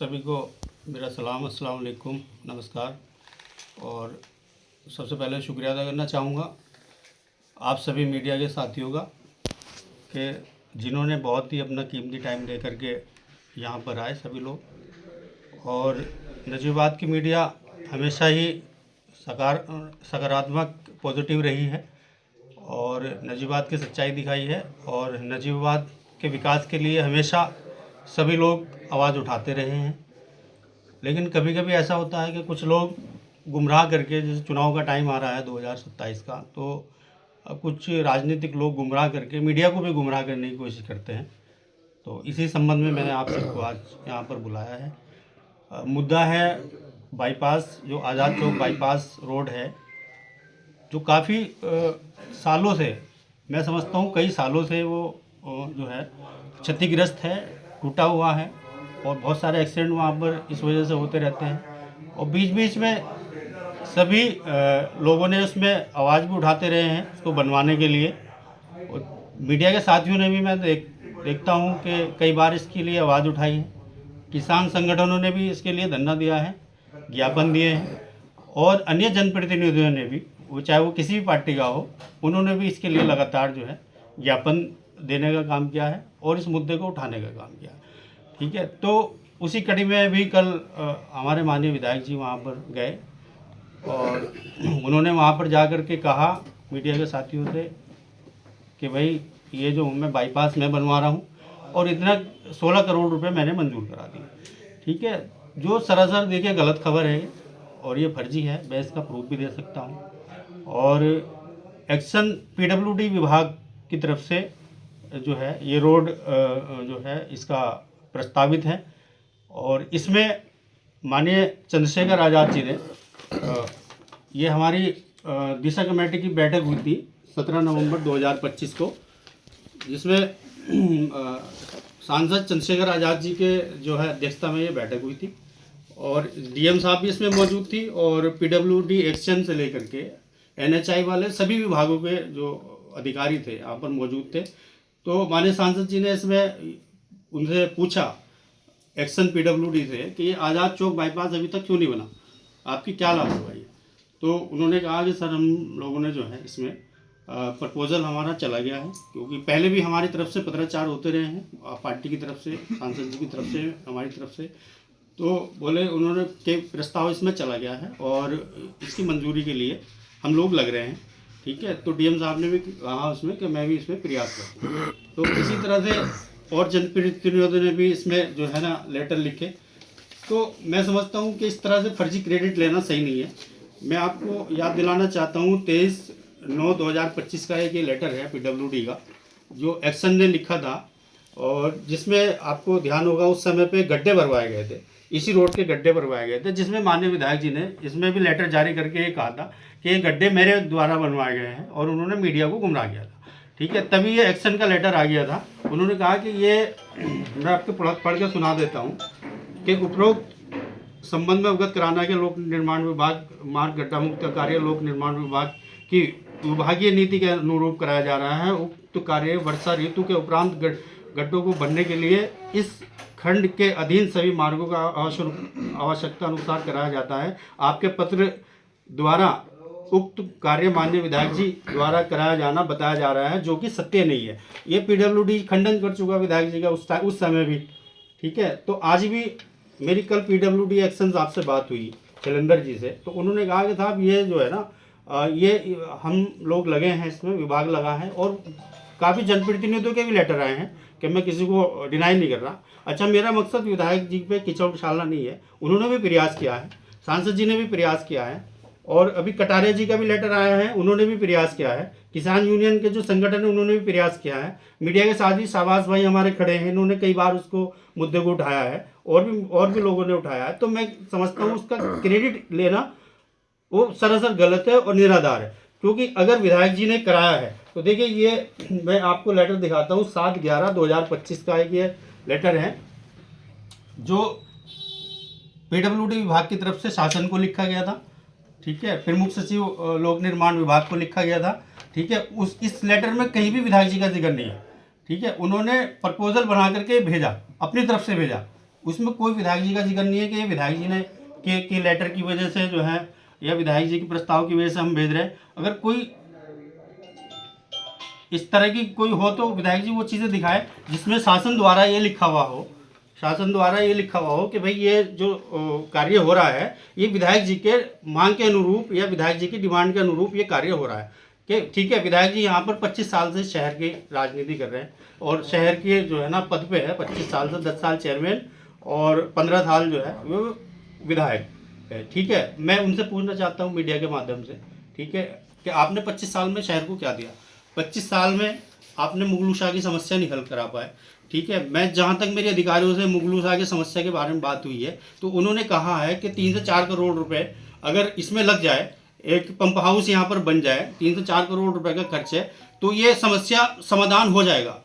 सभी को मेरा सलाम, अस्सलाम वालेकुम, नमस्कार। और सबसे पहले शुक्रिया अदा करना चाहूँगा आप सभी मीडिया के साथियों का कि जिन्होंने बहुत ही अपना कीमती टाइम दे करके यहाँ पर आए सभी लोग। और नजीबाद की मीडिया हमेशा ही सकारात्मक पॉजिटिव रही है और नजीबाद की सच्चाई दिखाई है और नजीबाद के विकास के लिए हमेशा सभी लोग आवाज़ उठाते रहे हैं। लेकिन कभी कभी ऐसा होता है कि कुछ लोग गुमराह करके, जैसे चुनाव का टाइम आ रहा है 2027 का, तो कुछ राजनीतिक लोग गुमराह करके मीडिया को भी गुमराह करने की कोशिश करते हैं। तो इसी संबंध में मैंने आप सबको आज यहाँ पर बुलाया है। मुद्दा है बाईपास, जो आज़ाद चौक बाईपास रोड है, जो काफ़ी सालों से, मैं समझता हूँ कई सालों से वो जो है क्षतिग्रस्त है, टूटा हुआ है और बहुत सारे एक्सीडेंट वहाँ पर इस वजह से होते रहते हैं। और बीच बीच में सभी लोगों ने उसमें आवाज़ भी उठाते रहे हैं उसको बनवाने के लिए। और मीडिया के साथियों ने भी, मैं देखता हूँ कि कई बार इसके लिए आवाज़ उठाई है। किसान संगठनों ने भी इसके लिए धरना दिया है, ज्ञापन दिए हैं और अन्य जनप्रतिनिधियों ने भी, वो चाहे वो किसी भी पार्टी का हो, उन्होंने भी इसके लिए लगातार जो है ज्ञापन देने का काम किया है और इस मुद्दे को उठाने का काम किया है। ठीक है, तो उसी कड़ी में भी कल हमारे माननीय विधायक जी वहाँ पर गए और उन्होंने वहाँ पर जा कर के कहा मीडिया के साथियों से कि भाई ये जो मैं बाईपास मैं बनवा रहा हूँ और इतना 16 करोड़ रुपए मैंने मंजूर करा दिए। ठीक है, जो सरासर देखिए गलत खबर है और ये फर्जी है, मैं इसका प्रूफ भी दे सकता हूँ। और एक्शन पीडब्ल्यूडी विभाग की तरफ से जो है ये रोड जो है इसका प्रस्तावित है और इसमें माननीय चंद्रशेखर आज़ाद जी ने ये हमारी दिशा कमेटी की बैठक हुई थी 17 नवंबर 2025 को, जिसमें सांसद चंद्रशेखर आज़ाद जी के जो है अध्यक्षता में ये बैठक हुई थी और डीएम साहब भी इसमें मौजूद थी और पीडब्ल्यूडी एक्शन से लेकर के एनएचआई वाले सभी विभागों के जो अधिकारी थे यहाँ पर मौजूद थे। तो माननीय सांसद जी ने इसमें उनसे पूछा एक्शन पीडब्ल्यूडी से कि ये आज़ाद चौक बाईपास अभी तक क्यों नहीं बना, आपकी क्या लापरवाही है। तो उन्होंने कहा कि सर हम लोगों ने जो है इसमें प्रपोजल हमारा चला गया है, क्योंकि पहले भी हमारी तरफ से पत्राचार होते रहे हैं पार्टी की तरफ से, सांसद जी की तरफ से, हमारी तरफ से। तो बोले उन्होंने के प्रस्ताव इसमें चला गया है और इसकी मंजूरी के लिए हम लोग लग रहे हैं। ठीक है, तो डीएम साहब ने भी कहा उसमें कि मैं भी इसमें प्रयास करूँ। तो इसी तरह से और जनप्रतिनिधियों ने भी इसमें जो है ना लेटर लिखे। तो मैं समझता हूँ कि इस तरह से फर्जी क्रेडिट लेना सही नहीं है। मैं आपको याद दिलाना चाहता हूँ 23/9/2025 का एक ये लेटर है पीडब्ल्यूडी का, जो एक्शन ने लिखा था और जिसमें आपको ध्यान होगा उस समय पे गड्ढे भरवाए गए थे, इसी रोड के गड्ढे भरवाए गए थे, जिसमें माननीय विधायक जी ने इसमें भी लेटर जारी करके ये कहा था कि ये गड्ढे मेरे द्वारा बनवाए गए हैं और उन्होंने मीडिया को गुमराह किया था। ठीक है, तभी ये एक्शन का लेटर आ गया था। उन्होंने कहा कि ये, मैं आपको पढ़ के सुना देता हूँ कि उपरोक्त संबंध में अवगत कराना के लोक निर्माण विभाग मार्ग गड्ढा मुक्त कार्य लोक निर्माण विभाग की विभागीय नीति के अनुरूप कराया जा रहा है। उक्त कार्य वर्षा ऋतु के उपरांत गड्ढों को भरने के लिए इस खंड के अधीन सभी मार्गों का आवश्यकता अनुसार कराया जाता है। आपके पत्र द्वारा उक्त कार्य माननीय विधायक जी द्वारा कराया जाना बताया जा रहा है, जो कि सत्य नहीं है। ये पीडब्ल्यूडी खंडन कर चुका विधायक जी का उस समय भी। ठीक है, तो आज भी मेरी कल पीडब्ल्यूडी एक्शन आपसे बात हुई जलंधर जी से, तो उन्होंने कहा कि साहब ये जो है ना ये हम लोग लगे हैं, इसमें विभाग लगा है और काफ़ी जनप्रतिनिधियों के भी लेटर आए हैं कि मैं किसी को डिनाई नहीं कर रहा। अच्छा, मेरा मकसद विधायक जी पे कीचड़ उछालना नहीं है, उन्होंने भी प्रयास किया है, सांसद जी ने भी प्रयास किया है और अभी कटारिया जी का भी लेटर आया है, उन्होंने भी प्रयास किया है। किसान यूनियन के जो संगठन है उन्होंने भी प्रयास किया है। मीडिया के साथ ही शाहबाज भाई हमारे खड़े हैं, इन्होंने कई बार उसको मुद्दे को उठाया है और भी लोगों ने उठाया है। तो मैं समझता हूँ उसका क्रेडिट लेना वो सरासर गलत है और निराधार है, क्योंकि अगर विधायक जी ने कराया है तो देखिए ये मैं आपको लेटर दिखाता हूँ 7/11/2025 का एक ये लेटर है, जो पीडब्ल्यूडी विभाग की तरफ से शासन को लिखा गया था। ठीक है, प्रमुख सचिव लोक निर्माण विभाग को लिखा गया था। ठीक है, इस लेटर में कहीं भी विधायक जी का जिक्र नहीं है। ठीक है, उन्होंने प्रपोजल बना करके भेजा, अपनी तरफ से भेजा उसमें कोई विधायक जी का जिक्र नहीं है कि ये विधायक जी ने के लेटर की वजह से जो है, या विधायक जी के प्रस्ताव की वजह से हम भेज रहे हैं। अगर कोई इस तरह की कोई हो तो विधायक जी वो चीज़ें दिखाए जिसमें शासन द्वारा ये लिखा हुआ हो, शासन द्वारा ये लिखा हुआ हो कि भाई ये जो कार्य हो रहा है ये विधायक जी के मांग के अनुरूप या विधायक जी की डिमांड के अनुरूप ये कार्य हो रहा है। कि ठीक है, विधायक जी यहाँ पर 25 साल से शहर की राजनीति कर रहे हैं और शहर के जो है ना पद पे है, 25 साल से 10 साल चेयरमैन और 15 साल जो है वो विधायक है। ठीक है, मैं उनसे पूछना चाहता हूँ मीडिया के माध्यम से, ठीक है, कि आपने 25 साल में शहर को क्या दिया? 25 साल में आपने मुगलू शाह की समस्या नहीं हल करा पाए। ठीक है, मैं जहाँ तक मेरे अधिकारियों से मुगलू शाह की समस्या के बारे में बात हुई है तो उन्होंने कहा है कि 3 से 4 करोड़ रुपए अगर इसमें लग जाए, एक पंप हाउस यहाँ पर बन जाए, 3 से 4 करोड़ रुपए का खर्च है, तो ये समस्या समाधान हो जाएगा।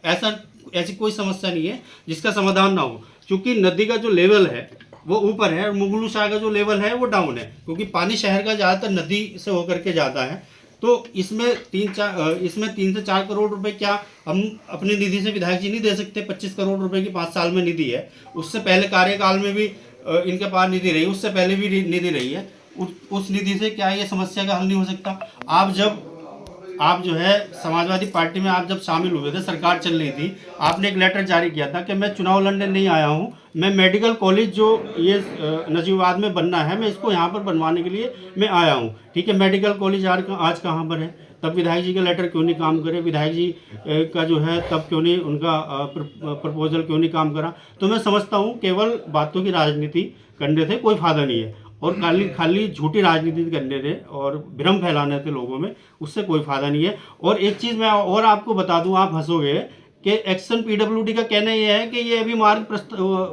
ऐसी कोई समस्या नहीं है जिसका समाधान ना हो, क्योंकि नदी का जो लेवल है वो ऊपर है और मुगलू शाह का जो लेवल है वो डाउन है, क्योंकि पानी शहर का ज़्यादातर नदी से होकर के जाता है। तो इसमें 3 से 4 करोड़ रुपए क्या हम अपनी निधि से विधायक जी नहीं दे सकते? 25 करोड़ रुपए की 5 साल में निधि है, उससे पहले कार्यकाल में भी इनके पास निधि रही, उससे पहले भी निधि रही है। उस निधि से क्या ये समस्या का हल नहीं हो सकता? आप जो है समाजवादी पार्टी में आप जब शामिल हुए थे, सरकार चल रही थी, आपने एक लेटर जारी किया था कि मैं चुनाव लड़ने नहीं आया हूँ, मैं मेडिकल कॉलेज जो ये नजीबाबाद में बनना है मैं इसको यहाँ पर बनवाने के लिए मैं आया हूँ। ठीक है, मेडिकल कॉलेज आज कहाँ पर है? तब विधायक जी का लेटर क्यों नहीं काम करे? विधायक जी का जो है तब क्यों नहीं उनका प्रपोजल क्यों नहीं काम करा? तो मैं समझता हूँ केवल बातों की राजनीति करने से कोई फायदा नहीं है और खाली झूठी राजनीति करने थे और भ्रम फैलाने थे लोगों में, उससे कोई फायदा नहीं है। और एक चीज़ मैं और आपको बता दूं, आप हंसोगे कि एक्शन पीडब्ल्यूडी का कहना यह है कि ये अभी मार्ग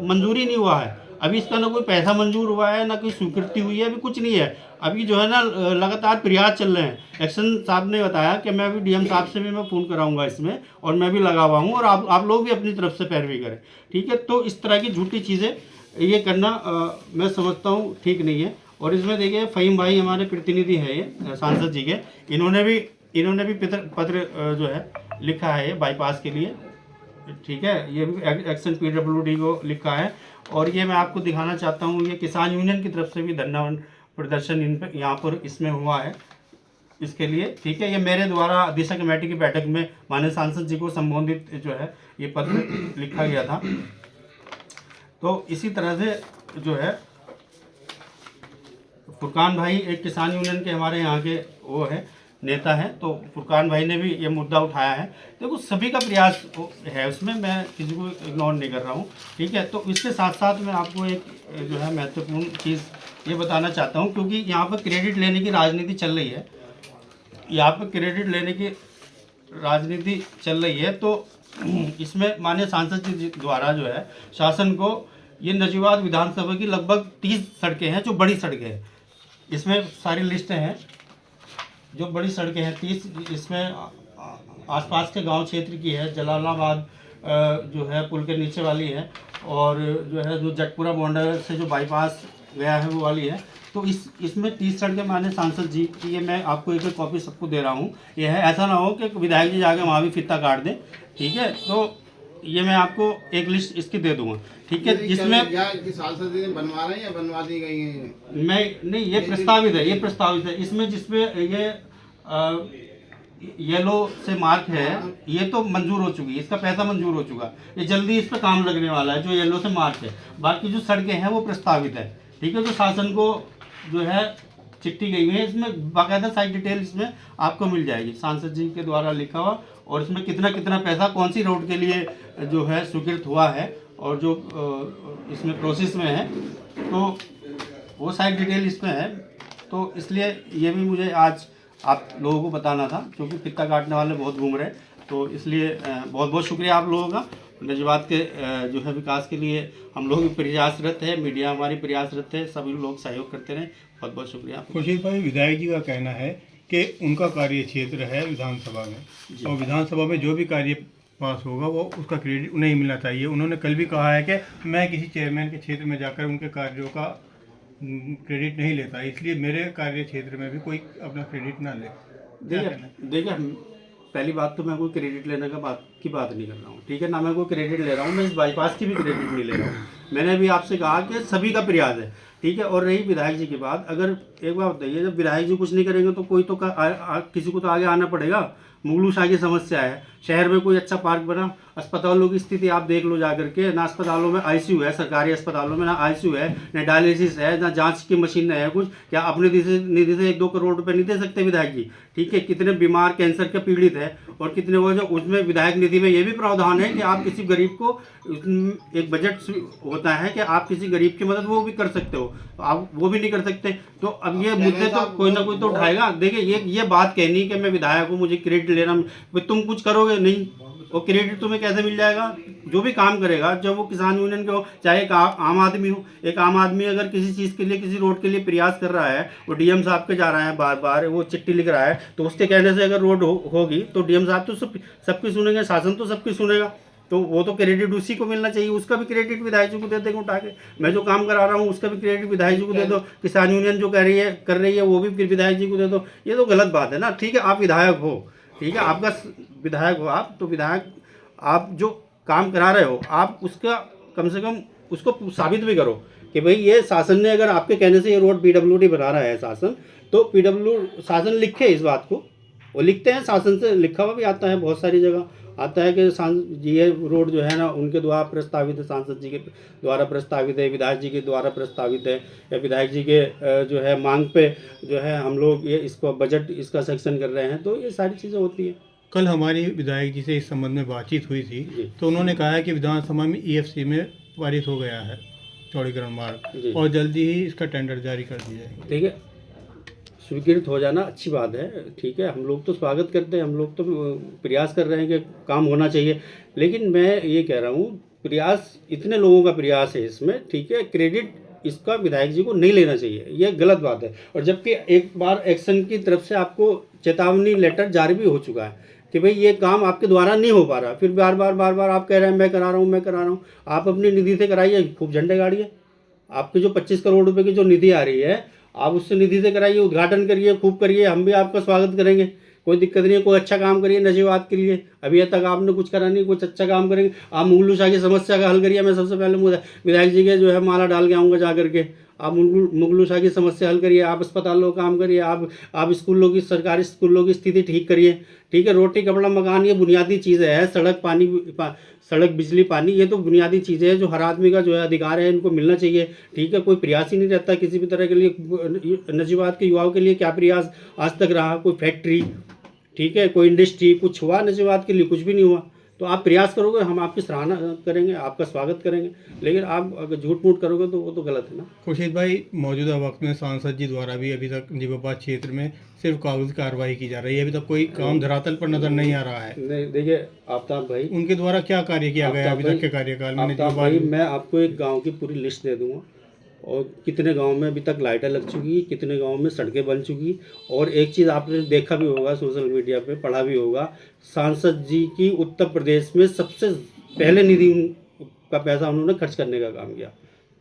मंजूरी नहीं हुआ है, अभी इसका ना कोई पैसा मंजूर हुआ है ना कोई स्वीकृति हुई है, अभी कुछ नहीं है। अभी जो है ना लगातार प्रयास चल रहे हैं। एक्शन साहब ने बताया कि मैं अभी डीएम साहब से भी मैं फ़ोन कराऊंगा इसमें और मैं भी लगा हुआ हूँ और आप लोग भी अपनी तरफ से पैरवी करें। ठीक है, तो इस तरह की झूठी चीज़ें ये करना मैं समझता हूँ ठीक नहीं है। और इसमें देखिए फ़हीम भाई हमारे प्रतिनिधि है ये सांसद जी के, इन्होंने भी पत्र जो है लिखा है ये बाईपास के लिए। ठीक है, ये भी एक्शन पीडब्ल्यूडी को लिखा है और ये मैं आपको दिखाना चाहता हूँ। ये किसान यूनियन की तरफ से भी धरना प्रदर्शन यहाँ पर इसमें हुआ है इसके लिए। ठीक है, ये मेरे द्वारा दिशा कमेटी की बैठक में माननीय सांसद जी को संबोधित जो है ये पत्र लिखा गया था। तो इसी तरह से जो है फुरकान भाई एक किसान यूनियन के हमारे यहाँ के वो है नेता हैं, तो फुरकान भाई ने भी ये मुद्दा उठाया है। देखो सभी का प्रयास है उसमें, मैं किसी को इग्नोर नहीं कर रहा हूँ। ठीक है, तो इसके साथ साथ मैं आपको एक जो है महत्वपूर्ण चीज़ ये बताना चाहता हूँ, क्योंकि यहाँ पर क्रेडिट लेने की राजनीति चल रही है, यहाँ पर क्रेडिट लेने की राजनीति चल रही है। तो इसमें माननीय सांसद जी द्वारा जो है शासन को ये नजीबाबाद विधानसभा की लगभग 30 सड़कें हैं जो बड़ी सड़कें हैं, इसमें सारी लिस्टें हैं जो बड़ी सड़कें हैं 30, इसमें आसपास के गांव क्षेत्र की है, जलालाबाद जो है पुल के नीचे वाली है और जो है जो जटपुरा बॉर्डर से जो बाईपास गया है वो वाली है। तो इसमें 30 सड़कें माने सांसद जी की, ये मैं आपको एक कॉपी सबको दे रहा हूँ। ये है, ऐसा ना हो कि विधायक जी जाके वहाँ भी फित्ता काट दें। ठीक है, तो ये मैं आपको एक लिस्ट इसकी दे दूंगा। ठीक है, जिसमें सांसद जी बनवा रहे हैं या बनवा दी गई हैं? मैं नहीं, ये प्रस्तावित है, ये प्रस्तावित है। इसमें जिसमें ये येलो से मार्क है ये तो मंजूर हो चुकी है, इसका पैसा मंजूर हो चुका, ये जल्दी इस पर काम लगने वाला है जो येलो से मार्क है। बाकी जो सड़कें हैं वो प्रस्तावित है। ठीक है, जो शासन को जो है चिट्ठी गई हुई है, इसमें बाकायदा सारी डिटेल इसमें आपको मिल जाएगी सांसद जी के द्वारा लिखा हुआ, और इसमें कितना कितना पैसा कौन सी रोड के लिए जो है स्वीकृत हुआ है और जो इसमें प्रोसेस में है, तो वो सारी डिटेल इसमें है। तो इसलिए ये भी मुझे आज आप लोगों को बताना था, क्योंकि फित्ता काटने वाले बहुत घूम रहे हैं। तो इसलिए बहुत बहुत शुक्रिया आप लोगों का। नजीबाबाद के जो है विकास के लिए हम लोग भी प्रयासरत है, मीडिया हमारी प्रयासरत है, सभी लोग सहयोग करते रहें। बहुत बहुत शुक्रिया। खुर्शीद भाई, विधायक जी का कहना है कि उनका कार्य क्षेत्र है विधानसभा में, और विधानसभा में जो भी कार्य पास होगा वो उसका क्रेडिट उन्हें ही मिलना चाहिए। उन्होंने कल भी कहा है कि मैं किसी चेयरमैन के क्षेत्र में जाकर उनके कार्यों का क्रेडिट नहीं लेता, इसलिए मेरे कार्य क्षेत्र में भी कोई अपना क्रेडिट ना ले। देखिए पहली बात तो मैं कोई क्रेडिट लेने का बात की बात नहीं कर रहा हूँ, ठीक है ना, मैं कोई क्रेडिट ले रहा हूँ, मैं इस बाईपास की भी क्रेडिट नहीं ले रहा हूँ। मैंने भी आपसे कहा कि सभी का प्रयास है, ठीक है। और रही विधायक जी की बात, अगर एक बात बताइए, जब विधायक जी कुछ नहीं करेंगे तो कोई तो किसी को तो आगे आना पड़ेगा। मुगलू शाह की समस्या है, शहर में कोई अच्छा पार्क बना, अस्पतालों की स्थिति आप देख लो जाकर के, ना अस्पतालों में आईसीयू है, सरकारी अस्पतालों में ना आईसीयू है, ना डायलिसिस है, ना जांच की मशीन है कुछ। क्या अपने निधि से 1-2 करोड़ रुपए नहीं दे सकते विधायक जी, ठीक है। कितने बीमार कैंसर के पीड़ित है, और कितने वो जो उसमें विधायक निधि में ये भी प्रावधान है कि आप किसी गरीब को, एक बजट होता है कि आप किसी गरीब की मदद वो भी कर सकते हो, आप वो भी नहीं कर सकते। तो अब ये मुद्दे तो कोई ना कोई तो उठाएगा। देखिए ये बात कहनी कि मैं विधायक हूँ, मुझे क्रेडिट लेना, तुम कुछ करोगे नहीं, और क्रेडिट तुम्हें कैसे मिल जाएगा? जो भी काम करेगा, जब वो किसान यूनियन के हो, चाहे एक आम आदमी हो, एक आम आदमी अगर किसी चीज़ के लिए, किसी रोड के लिए प्रयास कर रहा है, वो डीएम साहब के जा रहा है, बार बार वो चिट्ठी लिख रहा है, तो उसके कहने से अगर रोड होगी तो डीएम साहब तो सबकी सुनेंगे, शासन तो सबकी सुनेगा, तो वो तो क्रेडिट उसी को मिलना चाहिए। उसका भी क्रेडिट विधायक जी को दे देंगे उठा के। मैं जो काम करा रहा हूँ उसका भी क्रेडिट विधायक जी को दे दो, किसान यूनियन जो कर रही है वो भी फिर विधायक जी को दे दो। ये तो गलत बात है ना, ठीक है। आप विधायक हो, ठीक है, आपका विधायक हो आप, तो विधायक आप जो काम करा रहे हो, आप उसका कम से कम उसको साबित भी करो कि भाई ये शासन ने, अगर आपके कहने से ये रोड पीडब्ल्यूडी बना रहा है शासन, तो शासन लिखे इस बात को, वो लिखते हैं, शासन से लिखा हुआ भी आता है, बहुत सारी जगह आता है कि ये रोड जो है ना उनके द्वारा प्रस्तावित है, सांसद जी के द्वारा प्रस्तावित है, विधायक जी के द्वारा प्रस्तावित है, या विधायक जी के जो है मांग पे जो है हम लोग ये इसको बजट इसका सेक्शन कर रहे हैं, तो ये सारी चीज़ें होती हैं। कल हमारी विधायक जी से इस संबंध में बातचीत हुई थी, तो उन्होंने कहा है कि विधानसभा में ईएफसी में पारित हो गया है चौड़ीकरण मार्ग, और जल्दी ही इसका टेंडर जारी कर दिया जाएगा। ठीक है, स्वीकृत हो जाना अच्छी बात है, ठीक है, हम लोग तो स्वागत करते हैं, हम लोग तो प्रयास कर रहे हैं कि काम होना चाहिए। लेकिन मैं ये कह रहा हूँ, प्रयास इतने लोगों का प्रयास है इसमें, ठीक है, क्रेडिट इसका विधायक जी को नहीं लेना चाहिए, ये गलत बात है। और जबकि एक बार एक्शन की तरफ से आपको चेतावनी लेटर जारी भी हो चुका है कि भाई ये काम आपके द्वारा नहीं हो पा रहा, फिर बार बार आप कह रहे हैं मैं करा रहा हूँ। आप अपनी निधि से कराइए, खूब झंडे गाड़िए, आपकी जो 25 करोड़ रुपए की जो निधि आ रही है, आप उससे निधि से कराइए, उद्घाटन करिए, खूब करिए, हम भी आपका स्वागत करेंगे, कोई दिक्कत नहीं है। कोई अच्छा काम करिए नशेवाद के लिए, अभी तक आपने कुछ करा नहीं, कुछ अच्छा काम करेंगे। आप मुगलू शाह की समस्या का हल करिए। मैं सबसे पहले विधायक जी के जो है माला डाल के आऊँगा जा करके, आप मुगलू शाह की समस्या हल करिए, आप अस्पतालों का काम करिए, आप स्कूलों की, सरकारी स्कूलों की स्थिति ठीक करिए, ठीक है। रोटी कपड़ा मकान ये बुनियादी चीज़ें हैं, सड़क बिजली पानी, ये तो बुनियादी चीज़ें हैं जो हर आदमी का जो है अधिकार है, इनको मिलना चाहिए, ठीक है। कोई प्रयास ही नहीं रहता किसी भी तरह के लिए। नजीबाद के युवाओं के लिए क्या प्रयास आज तक रहा? कोई फैक्ट्री, ठीक है, कोई इंडस्ट्री, कुछ हुआ नजीबाद के लिए? कुछ भी नहीं हुआ। तो आप प्रयास करोगे, हम आपकी सराहना करेंगे, आपका स्वागत करेंगे, लेकिन आप अगर झूठ मूठ करोगे तो वो तो गलत है ना। खुर्शीद भाई, मौजूदा वक्त में सांसद जी द्वारा भी अभी तक निजामाबाद क्षेत्र में सिर्फ कागज कार्रवाई की जा रही है, अभी तक कोई काम धरातल पर नजर नहीं आ रहा है। नहीं, देखिए आफ्ताब भाई, उनके द्वारा क्या कार्य किया गया अभी तक के कार्यकाल में? आफ्ताब भाई, मैं आपको एक गाँव की पूरी लिस्ट दे दूँगा, और कितने गांव में अभी तक लाइटें लग चुकी, कितने गांव में सड़कें बन चुकी। और एक चीज़ आपने देखा भी होगा, सोशल मीडिया पे पढ़ा भी होगा, सांसद जी की उत्तर प्रदेश में सबसे पहले निधि का पैसा उन्होंने खर्च करने का काम किया,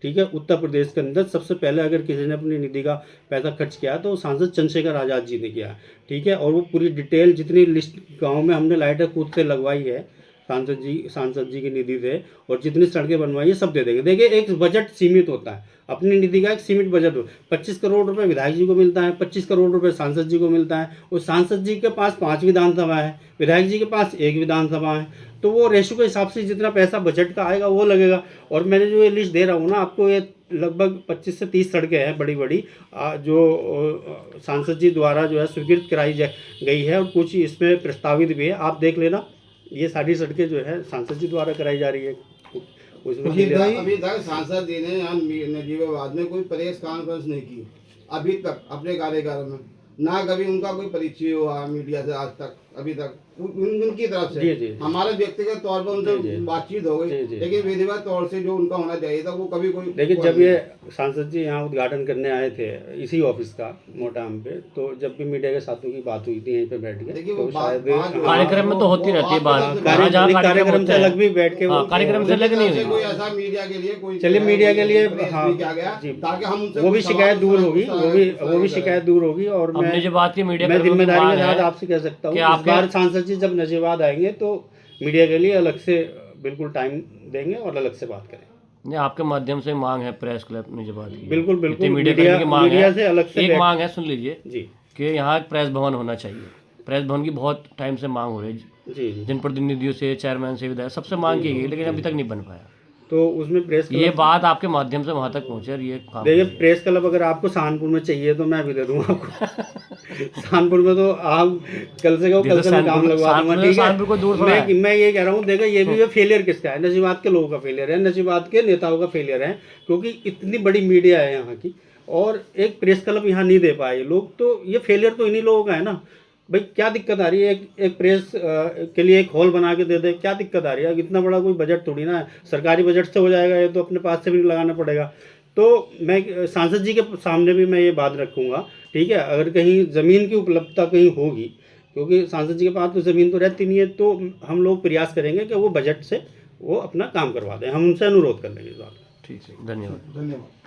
ठीक है। उत्तर प्रदेश के अंदर सबसे पहले अगर किसी ने अपनी निधि का पैसा खर्च किया तो सांसद चंद्रशेखर आज़ाद जी ने किया, ठीक है। और वो पूरी डिटेल जितनी लिस्ट गाँव में हमने लाइटें खुद से लगवाई है सांसद जी की निधि से, और जितनी सड़कें बनवाई है सब दे देंगे। देखिए, एक बजट सीमित होता है, अपनी निधि का एक सीमित बजट हो। 25 करोड़ रुपए विधायक जी को मिलता है, 25 करोड़ रुपए सांसद जी को मिलता है, और सांसद जी के पास 5 विधानसभा है, विधायक जी के पास 1 विधानसभा है, तो वो रेशो के हिसाब से जितना पैसा बजट का आएगा वो लगेगा। और मैंने जो ये लिस्ट दे रहा हूँ ना आपको, ये लगभग 25 से 30 सड़कें हैं बड़ी बड़ी, जो सांसद जी द्वारा जो है स्वीकृत कराई गई है, और कुछ इसमें प्रस्तावित भी है, आप देख लेना। ये सारी सड़कें जो है सांसद जी द्वारा कराई जा रही है। उसमें अभी तक सांसद जी ने यहाँ नजीबाबाद में कोई प्रेस कॉन्फ्रेंस नहीं की अभी तक अपने कार्यकाल में, ना कभी उनका कोई परिचय हुआ मीडिया से आज तक, अभी तक उनकी तरफ से। हमारे व्यक्तिगत तौर पर उनसे बातचीत हो गई, लेकिन विधिवत तौर से जो उनका होना चाहिए था वो कभी कोई। लेकिन जब ये सांसद जी यहाँ उद्घाटन करने आए थे इसी ऑफिस का मोटाम पे, तो जब भी मीडिया के साथों की बात हुई थी यहीं पे बैठ के, तो शायद कार्यक्रम में तो होती रहती है बात, कार्यक्रम से अलग भी बैठ के, कार्यक्रम से अलग नहीं कोई ऐसा मीडिया के लिए कोई, चलिए मीडिया के लिए ताकि हम वो भी शिकायत दूर होगी, वो भी शिकायत दूर होगी। और मैं जो बात की मीडिया मैं जिम्मेदारी के साथ आपसे कह सकता हूँ, इस बार सांसद जी जब नजीबाद आएंगे तो मीडिया के लिए अलग से बिल्कुल टाइम देंगे और अलग से बात करेंगे। नहीं, आपके माध्यम से मांग है प्रेस क्लब ने जो बात की, बिल्कुल बिल्कुल, जितनी मीडिया कर्मी की मांग मीडिया है, से अलग से एक मांग है, सुन लीजिए जी कि यहाँ एक प्रेस भवन होना चाहिए। प्रेस भवन की बहुत टाइम से मांग हो रही है, जी जी। जनप्रतिनिधियों से, चेयरमैन से, विधायक सबसे मांग की गई, लेकिन अभी तक नहीं बन पाया। तो उसमें प्रेस ये बात आपके माध्यम से वहाँ तक पहुँचे और ये काम देखिए, प्रेस क्लब अगर आपको सहारनपुर में चाहिए तो मैं भी दे दूंगा आपको। सहारनपुर में तो आप कल से कहो, कल से मैं काम लगवा दूंगा, ठीक सहारनपुर को दूर थोड़ा है। मैं ये कह रहा हूँ, देखो ये भी फेलियर किसका है? नजीबात के लोगों का फेलियर है, नजीबात के नेताओं का फेलियर है, क्योंकि इतनी बड़ी मीडिया है यहाँ की और एक प्रेस क्लब यहाँ नहीं दे पाए लोग, तो ये फेलियर तो इन्हीं लोगों का है ना भाई। क्या दिक्कत आ रही है? एक प्रेस के लिए एक हॉल बना के दे दे, क्या दिक्कत आ रही है? इतना बड़ा कोई बजट थोड़ी ना है, सरकारी बजट से हो जाएगा ये, तो अपने पास से भी लगाना पड़ेगा। तो मैं सांसद जी के सामने भी मैं ये बात रखूँगा, ठीक है, अगर कहीं ज़मीन की उपलब्धता कहीं होगी, क्योंकि सांसद जी के पास तो ज़मीन तो रहती नहीं है, तो हम लोग प्रयास करेंगे कि वो बजट से वो अपना काम करवा दें, हम उनसे अनुरोध कर लेंगे इस बात। ठीक है, धन्यवाद। धन्यवाद।